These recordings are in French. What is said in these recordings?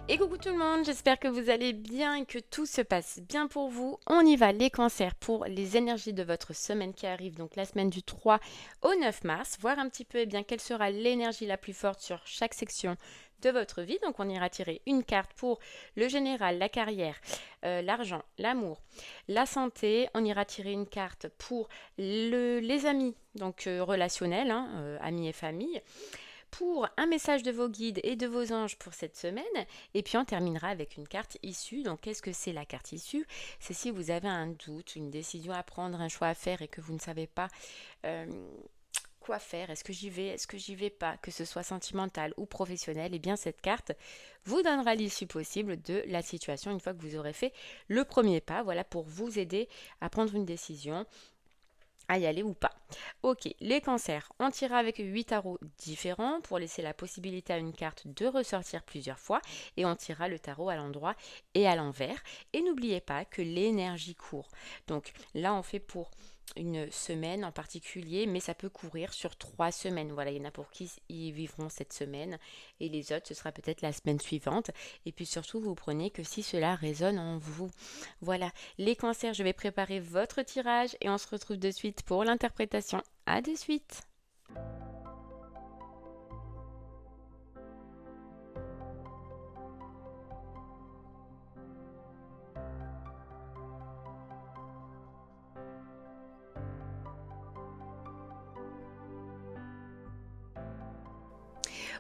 Et coucou tout le monde, j'espère que vous allez bien et que tout se passe bien pour vous. On y va, les cancers, pour les énergies de votre semaine qui arrive, donc la semaine du 3 au 9 mars, voir un petit peu quelle sera l'énergie la plus forte sur chaque section de votre vie. Donc on ira tirer une carte pour le général, la carrière, l'argent, l'amour, la santé. On ira tirer une carte pour les amis, donc relationnels, amis et famille, pour un message de vos guides et de vos anges pour cette semaine. Et puis on terminera avec une carte issue. Donc qu'est-ce que c'est la carte issue? C'est si vous avez un doute, une décision à prendre, un choix à faire et que vous ne savez pas euh, quoi faire. Est-ce que j'y vais? Est-ce que j'y vais pas? Que ce soit sentimental ou professionnel, et bien cette carte vous donnera l'issue possible de la situation une fois que vous aurez fait le premier pas. Voilà, pour vous aider à prendre une décision, à y aller ou pas. Ok, les cancers, on tirera avec 8 tarots différents pour laisser la possibilité à une carte de ressortir plusieurs fois, et on tirera le tarot à l'endroit et à l'envers. Et n'oubliez pas que l'énergie court. Donc là, on fait pour une semaine en particulier, mais ça peut courir sur 3 semaines. Voilà, il y en a pour qui ils vivront cette semaine et les autres, ce sera peut-être la semaine suivante. Et puis surtout, vous prenez que si cela résonne en vous. Voilà, les cancers, je vais préparer votre tirage et on se retrouve de suite pour l'interprétation. À de suite.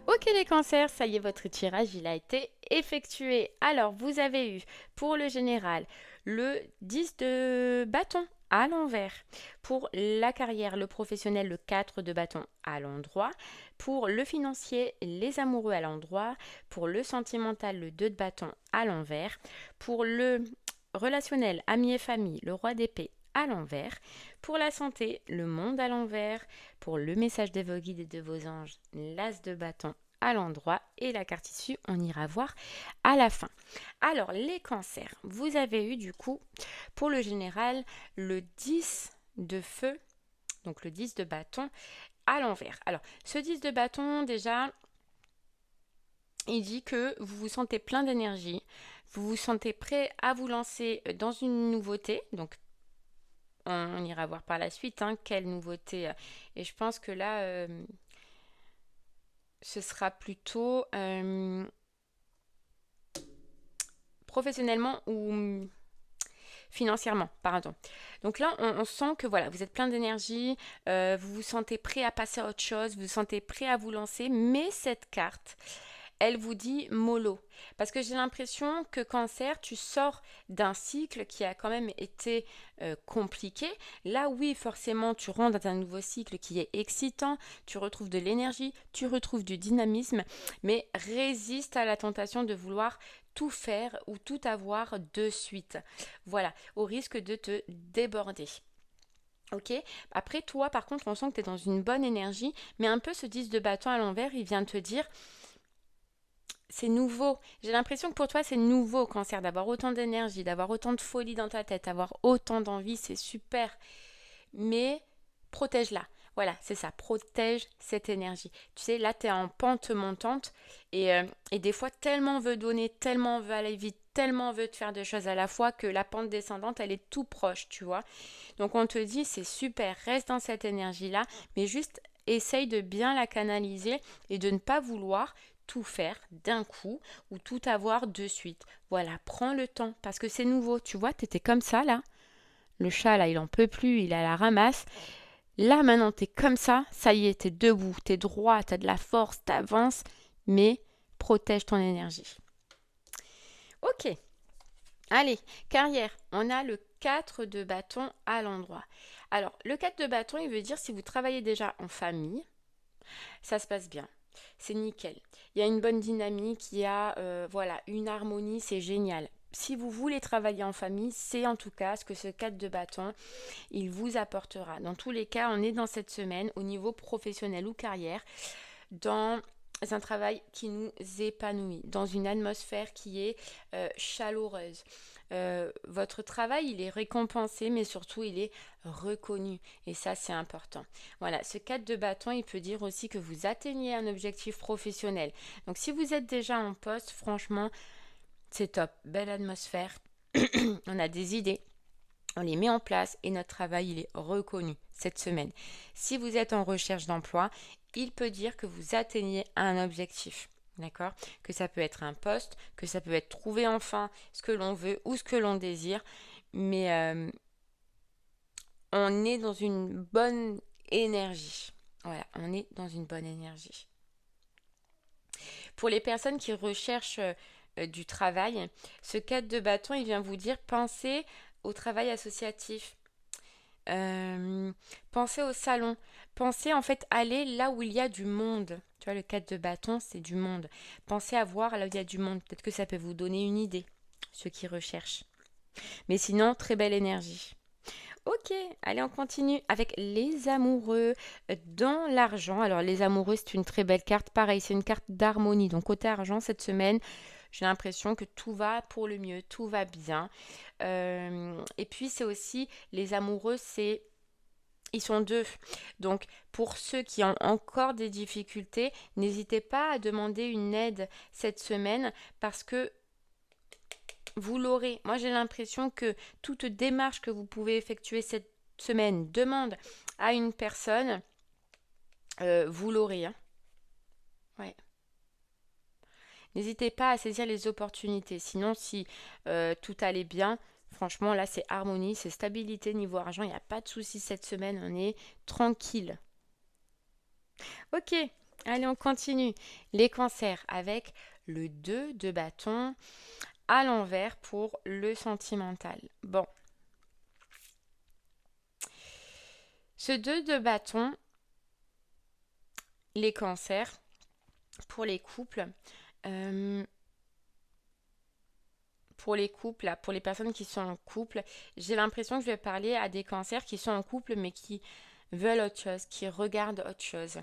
Ok les cancers, ça y est, votre tirage, il a été effectué. Alors, vous avez eu pour le général le 10 de bâton à l'envers. Pour la carrière, le professionnel, le 4 de bâton à l'endroit. Pour le financier, les amoureux à l'endroit. Pour le sentimental, le 2 de bâton à l'envers. Pour le relationnel, amis et famille, le roi d'épée à l'envers. Pour la santé, le monde à l'envers. Pour le message de vos guides et de vos anges, l'as de bâton à l'endroit, et la carte issue, on ira voir à la fin. Alors, les cancers, vous avez eu du coup, pour le général, le 10 de feu, donc le 10 de bâton à l'envers. Alors, ce 10 de bâton, déjà, il dit que vous vous sentez plein d'énergie, vous vous sentez prêt à vous lancer dans une nouveauté, donc on ira voir par la suite quelle nouveauté. Et je pense que là, ce sera plutôt professionnellement ou financièrement, pardon. Donc là, on sent que voilà, vous êtes plein d'énergie, vous vous sentez prêt à passer à autre chose, vous vous sentez prêt à vous lancer, mais cette carte, elle vous dit mollo. Parce que j'ai l'impression que cancer, tu sors d'un cycle qui a quand même été compliqué. Là, oui, forcément, tu rentres dans un nouveau cycle qui est excitant, tu retrouves de l'énergie, tu retrouves du dynamisme, mais résiste à la tentation de vouloir tout faire ou tout avoir de suite. Voilà, au risque de te déborder. Ok. Après, toi, par contre, on sent que tu es dans une bonne énergie, mais un peu ce 10 de bâton à l'envers, il vient te dire c'est nouveau. J'ai l'impression que pour toi, c'est nouveau, cancer, d'avoir autant d'énergie, d'avoir autant de folie dans ta tête, d'avoir autant d'envie, c'est super. Mais protège-la. Voilà, c'est ça, protège cette énergie. Tu sais, là, tu es en pente montante et des fois, tellement on veut donner, tellement on veut aller vite, tellement on veut te faire de choses à la fois que la pente descendante, elle est tout proche, tu vois. Donc, on te dit, c'est super, reste dans cette énergie-là, mais juste essaye de bien la canaliser et de ne pas vouloir tout faire d'un coup ou tout avoir de suite. Voilà, prends le temps parce que c'est nouveau. Tu vois, tu étais comme ça là. Le chat là, il en peut plus, il a la ramasse. Là maintenant, t'es comme ça y est, t'es debout, t'es droit, t'as de la force, t'avances, mais protège ton énergie. Ok, allez, carrière, on a le 4 de bâton à l'endroit. Alors, le 4 de bâton, il veut dire si vous travaillez déjà en famille, ça se passe bien. C'est nickel. Il y a une bonne dynamique, il y a voilà, une harmonie, c'est génial. Si vous voulez travailler en famille, c'est en tout cas ce que ce 4 de bâton, il vous apportera. Dans tous les cas, on est dans cette semaine au niveau professionnel ou carrière, dans un travail qui nous épanouit, dans une atmosphère qui est chaleureuse. Votre travail, il est récompensé, mais surtout, il est reconnu. Et ça, c'est important. Voilà, ce 4 de bâton, il peut dire aussi que vous atteignez un objectif professionnel. Donc, si vous êtes déjà en poste, franchement, C'est top, belle atmosphère. On a des idées, on les met en place et notre travail, il est reconnu cette semaine. Si vous êtes en recherche d'emploi, il peut dire que vous atteignez un objectif. D'accord? Que ça peut être un poste, que ça peut être trouver enfin ce que l'on veut ou ce que l'on désire. Mais on est dans une bonne énergie. Voilà, on est dans une bonne énergie. Pour les personnes qui recherchent du travail, ce 4 de bâton, il vient vous dire pensez au travail associatif. Pensez au salon. Pensez en fait aller là où il y a du monde. Tu vois, le 4 de bâton, c'est du monde. Pensez à voir là où il y a du monde. Peut-être que ça peut vous donner une idée, ceux qui recherchent. Mais sinon, très belle énergie. Ok, allez, on continue avec les amoureux dans l'argent. Alors, les amoureux, c'est une très belle carte. Pareil, c'est une carte d'harmonie. Donc, côté argent, cette semaine, j'ai l'impression que tout va pour le mieux, tout va bien. Et puis, c'est aussi, les amoureux, ils sont deux. Donc, pour ceux qui ont encore des difficultés, n'hésitez pas à demander une aide cette semaine parce que vous l'aurez. Moi, j'ai l'impression que toute démarche que vous pouvez effectuer cette semaine demande à une personne, vous l'aurez. Hein. Ouais. N'hésitez pas à saisir les opportunités. Sinon, si tout allait bien, franchement, là, c'est harmonie, c'est stabilité niveau argent. Il n'y a pas de souci cette semaine. On est tranquille. Ok, allez, on continue. Les cancers avec le 2 de bâton à l'envers pour le sentimental. Bon, ce 2 de bâton, les cancers, pour les couples, euh, là, pour les personnes qui sont en couple, j'ai l'impression que je vais parler à des cancers qui sont en couple mais qui veulent autre chose, qui regardent autre chose,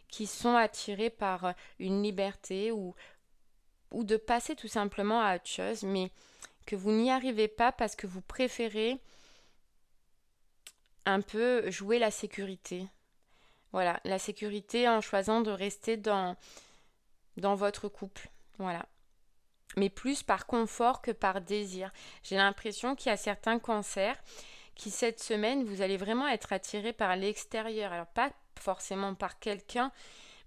qui sont attirés par une liberté ou de passer tout simplement à autre chose, mais que vous n'y arrivez pas parce que vous préférez un peu jouer la sécurité. Voilà, la sécurité en choisissant de rester dans votre couple. Voilà. Mais plus par confort que par désir. J'ai l'impression qu'il y a certains cancers qui cette semaine, vous allez vraiment être attiré par l'extérieur. Alors pas forcément par quelqu'un,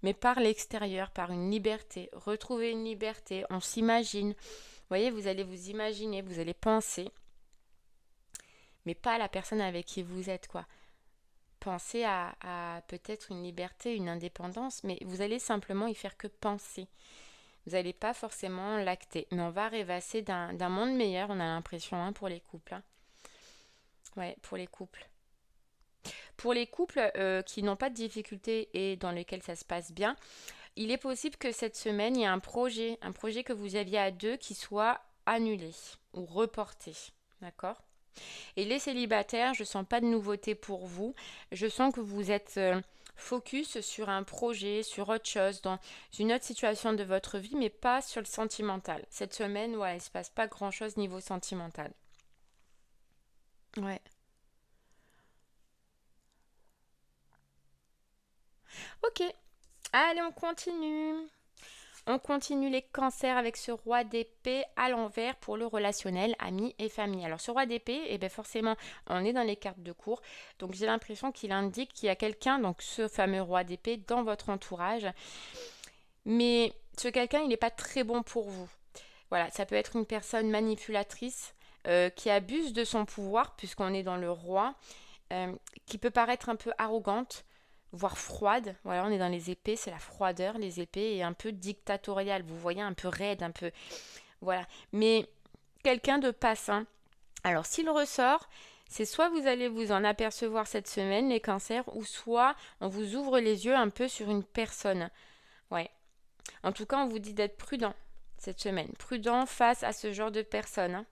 mais par l'extérieur, par une liberté. Retrouver une liberté, on s'imagine. Vous voyez, vous allez vous imaginer, vous allez penser, mais pas à la personne avec qui vous êtes, quoi. Pensez à peut-être une liberté, une indépendance, mais vous allez simplement y faire que penser. Vous n'allez pas forcément l'acter. Mais on va rêvasser d'un monde meilleur, on a l'impression, hein, pour les couples. Hein. Ouais, pour les couples. Pour les couples qui n'ont pas de difficultés et dans lesquels ça se passe bien, il est possible que cette semaine, il y ait un projet que vous aviez à deux qui soit annulé ou reporté. D'accord? Et les célibataires, je ne sens pas de nouveauté pour vous. Je sens que vous êtes focus sur un projet, sur autre chose, dans une autre situation de votre vie, mais pas sur le sentimental. Cette semaine, ouais, il ne se passe pas grand-chose niveau sentimental. Ouais. Ok. Allez, on continue. On continue les cancers avec ce roi d'épée à l'envers pour le relationnel, amis et famille. Alors ce roi d'épée, eh bien forcément, on est dans les cartes de cours. Donc j'ai l'impression qu'il indique qu'il y a quelqu'un, donc ce fameux roi d'épée, dans votre entourage. Mais ce quelqu'un, il n'est pas très bon pour vous. Voilà, ça peut être une personne manipulatrice qui abuse de son pouvoir, puisqu'on est dans le roi, euh, qui peut paraître un peu arrogante, voire froide. Voilà, on est dans les épées, c'est la froideur, les épées, et un peu dictatoriale. Vous voyez, un peu raide, un peu. Voilà. Mais quelqu'un de pas sain. Alors, s'il ressort, c'est soit vous allez vous en apercevoir cette semaine, les cancers, ou soit on vous ouvre les yeux un peu sur une personne. Ouais. En tout cas, on vous dit d'être prudent cette semaine. Prudent face à ce genre de personne. Hein.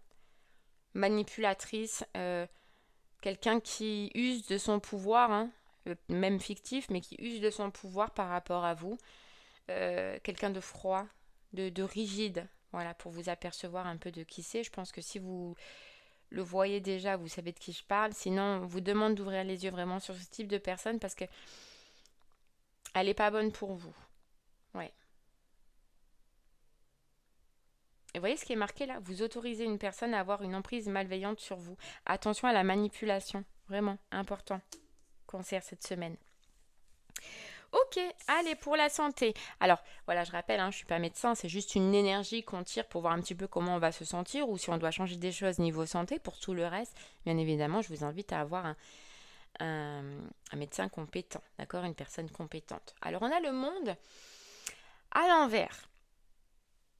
Manipulatrice, quelqu'un qui use de son pouvoir, hein, même fictif, mais qui use de son pouvoir par rapport à vous. Quelqu'un de froid, de rigide, voilà, pour vous apercevoir un peu de qui c'est. Je pense que si vous le voyez déjà, vous savez de qui je parle. Sinon, on vous demande d'ouvrir les yeux vraiment sur ce type de personne parce que elle n'est pas bonne pour vous. Ouais. Et vous voyez ce qui est marqué là? Vous autorisez une personne à avoir une emprise malveillante sur vous. Attention à la manipulation, vraiment important. Cancer cette semaine. Ok, allez, pour la santé. Alors, voilà, je rappelle, je ne suis pas médecin, c'est juste une énergie qu'on tire pour voir un petit peu comment on va se sentir ou si on doit changer des choses niveau santé. Pour tout le reste, bien évidemment, je vous invite à avoir un médecin compétent, d'accord? Une personne compétente. Alors, on a le monde à l'envers.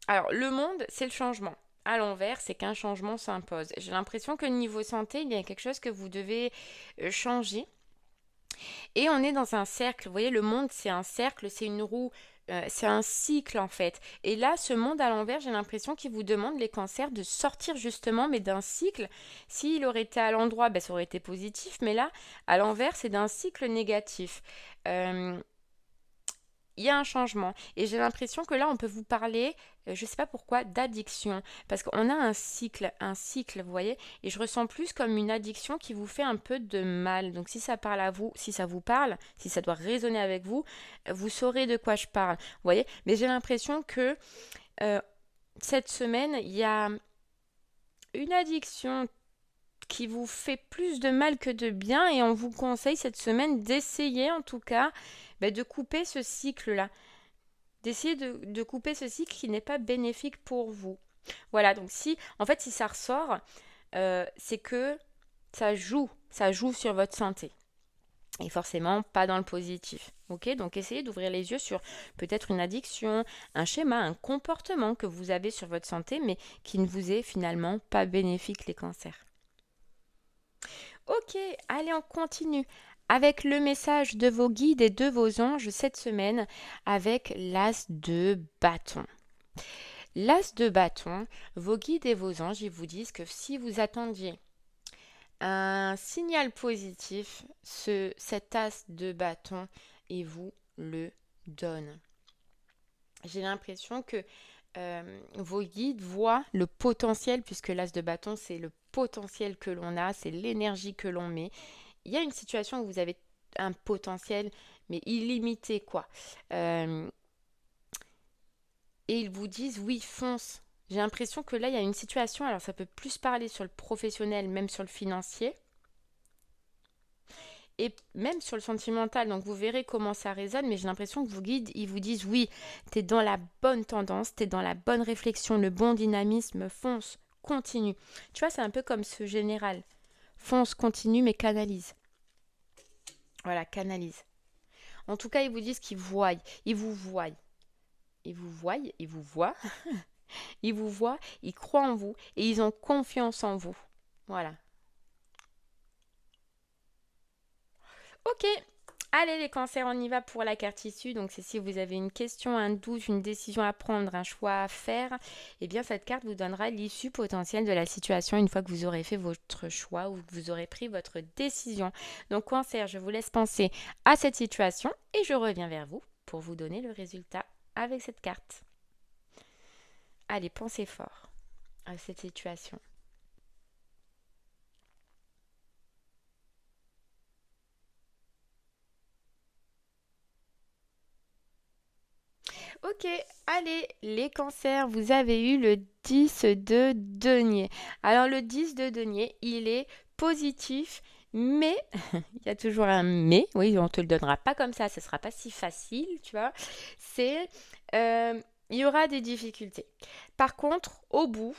Alors, le monde, c'est le changement. À l'envers, c'est qu'un changement s'impose. J'ai l'impression que niveau santé, il y a quelque chose que vous devez changer. Et on est dans un cercle. Vous voyez, le monde, c'est un cercle, c'est une roue, c'est un cycle en fait. Et là, ce monde à l'envers, j'ai l'impression qu'il vous demande, les cancers, de sortir justement, mais d'un cycle. S'il aurait été à l'endroit, ça aurait été positif. Mais là, à l'envers, c'est d'un cycle négatif. Il y a un changement. Et j'ai l'impression que là, on peut vous parler, je ne sais pas pourquoi, d'addiction. Parce qu'on a un cycle, vous voyez. Et je ressens plus comme une addiction qui vous fait un peu de mal. Donc si ça parle à vous, si ça vous parle, si ça doit résonner avec vous, vous saurez de quoi je parle. Vous voyez. Mais j'ai l'impression que cette semaine, il y a une addiction qui vous fait plus de mal que de bien et on vous conseille cette semaine d'essayer en tout cas de couper ce cycle-là, d'essayer de couper ce cycle qui n'est pas bénéfique pour vous. Voilà, donc si ça ressort, c'est que ça joue sur votre santé. Et forcément, pas dans le positif. Ok, donc essayez d'ouvrir les yeux sur peut-être une addiction, un schéma, un comportement que vous avez sur votre santé, mais qui ne vous est finalement pas bénéfique, les cancers. Ok, allez, on continue avec le message de vos guides et de vos anges cette semaine avec l'as de bâton. L'as de bâton, vos guides et vos anges, ils vous disent que si vous attendiez un signal positif, cet as de bâton, ils vous le donnent. J'ai l'impression que vos guides voient le potentiel, puisque l'as de bâton, c'est le potentiel que l'on a, c'est l'énergie que l'on met. Il y a une situation où vous avez un potentiel, mais illimité, quoi. Et ils vous disent, oui, fonce. J'ai l'impression que là, il y a une situation, alors ça peut plus parler sur le professionnel, même sur le financier, et même sur le sentimental. Donc vous verrez comment ça résonne, mais j'ai l'impression que vos guides, ils vous disent, oui, t'es dans la bonne tendance, t'es dans la bonne réflexion, le bon dynamisme, fonce, continue. Tu vois, c'est un peu comme ce général. Fonce, continue, mais canalise. Voilà, canalise. En tout cas, ils vous disent qu'ils voient, ils vous voient. Ils vous voient, ils vous voient. Ils vous voient, ils croient en vous et ils ont confiance en vous. Voilà. Ok, allez les cancers, on y va pour la carte issue. Donc c'est si vous avez une question, un doute, une décision à prendre, un choix à faire, eh bien cette carte vous donnera l'issue potentielle de la situation une fois que vous aurez fait votre choix ou que vous aurez pris votre décision. Donc cancer, je vous laisse penser à cette situation et je reviens vers vous pour vous donner le résultat avec cette carte. Allez, pensez fort à cette situation. Ok, allez, les cancers, vous avez eu le 10 de denier. Alors le 10 de denier, il est positif, mais, il y a toujours un mais, oui, on ne te le donnera pas comme ça, ce ne sera pas si facile, tu vois. C'est, il y aura des difficultés. Par contre, au bout,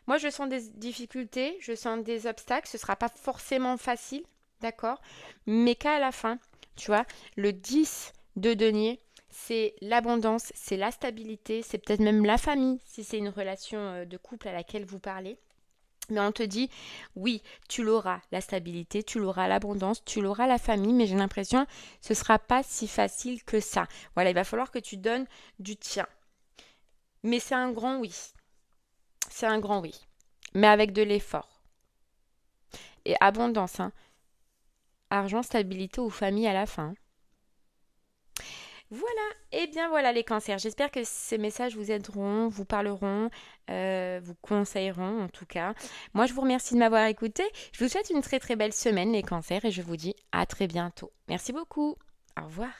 moi je sens des difficultés, je sens des obstacles, ce ne sera pas forcément facile, d'accord, mais qu'à la fin, tu vois, le 10 de denier, c'est l'abondance, c'est la stabilité, c'est peut-être même la famille, si c'est une relation de couple à laquelle vous parlez. Mais on te dit, oui, tu l'auras, la stabilité, tu l'auras, l'abondance, tu l'auras, la famille, mais j'ai l'impression que ce ne sera pas si facile que ça. Voilà, il va falloir que tu donnes du tien. Mais c'est un grand oui. C'est un grand oui. Mais avec de l'effort. Et abondance, argent, stabilité ou famille à la fin. Voilà, et bien voilà les cancers. J'espère que ces messages vous aideront, vous parleront, vous conseilleront en tout cas. Moi, je vous remercie de m'avoir écouté. Je vous souhaite une très très belle semaine les cancers et je vous dis à très bientôt. Merci beaucoup. Au revoir.